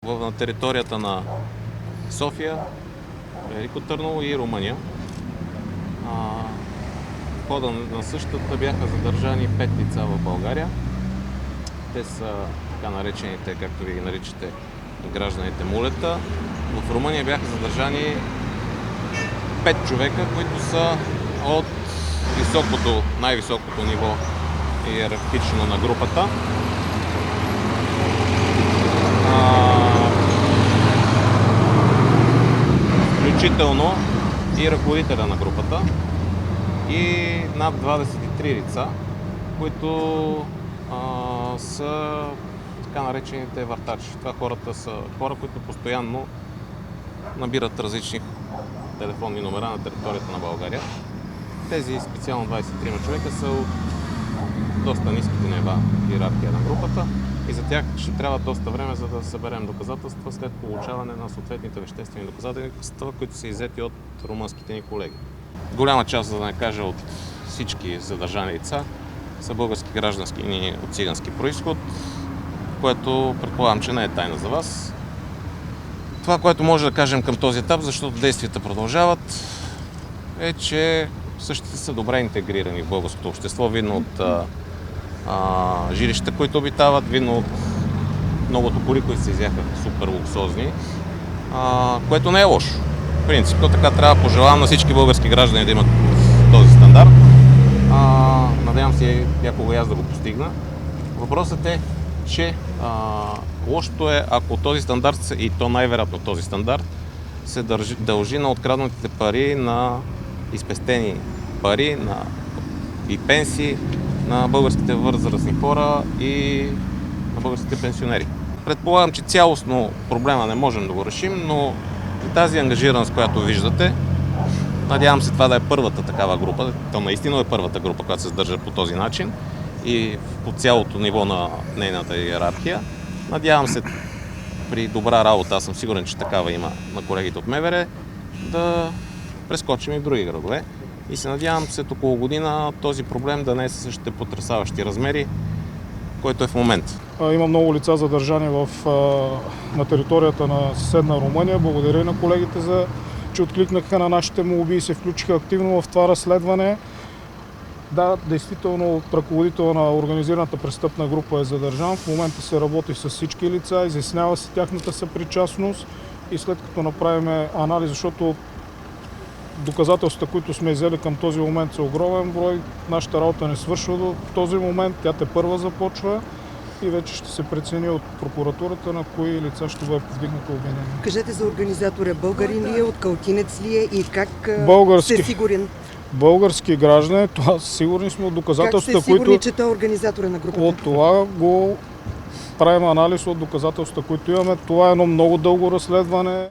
На територията на София, Велико Търново и Румъния. В хода на същата бяха задържани 5 лица в България. Те са така наречените, както ви ги наричате, гражданите мулета. В Румъния бяха задържани 5 човека, които са от най-високото ниво иерархично на групата. Включително и ръководителя на групата и над 23 лица, които са така наречените въртачи. Това хората са хора, които постоянно набират различни телефонни номера на територията на България. Тези специално 23 човека са от доста ниските нива иерархия на групата и за тях ще трябва доста време, за да съберем доказателства след получаване на съответните веществени доказателства, които са иззети от румънските ни колеги. Голяма част, за да не кажа от всички задържани лица, са български граждански от цигански происход, което предполагам, че не е тайна за вас. Това, което може да кажем към този етап, защото действията продължават, е, че същите са добре интегрирани в българското общество, видно от жилищата, които обитават, видно от многото коли, които се изяха супер луксозни, което не е лошо. Принципно така трябва, пожелавам на всички български граждани да имат този стандарт. Надявам се някога и аз да го постигна. Въпросът е, че лошото е, ако този стандарт, и то най-вероятно този стандарт, се дължи на откраднатите пари, на изпестени пари и пенсии на българските възрастни хора и на българските пенсионери. Предполагам, че цялостно проблема не можем да го решим, но тази ангажираност, която виждате, надявам се това да е първата такава група, то наистина е първата група, която се задържа по този начин и по цялото ниво на нейната иерархия. Надявам се при добра работа, аз съм сигурен, че такава има на колегите от МВР, да прескочим и в други градове. И се надявам след около година този проблем да не е със същите потресаващи размери, който е в момента. Има много лица задържани на територията на съседна Румъния. Благодаря на колегите, че откликнаха на нашите молби и се включиха активно в това разследване. Да, действително ръководител на организираната престъпна група е задържан. В момента се работи с всички лица, изяснява се тяхната съпричастност и след като направим анализ, защото доказателствата, които сме взели към този момент са огромен брой, нашата работа не свършва до този момент, тя тепърва започва и вече ще се прецени от прокуратурата на кои лица ще бъде повдигнато обвинение. Кажете за организатора, българин ли е, от Калтинец ли е и как сте сигурен? Български граждани, това сигурни сме от доказателствата, как сте сигурни, че той е организатора на групата? От това го правим анализ от доказателствата, които имаме. Това е едно много дълго разследване.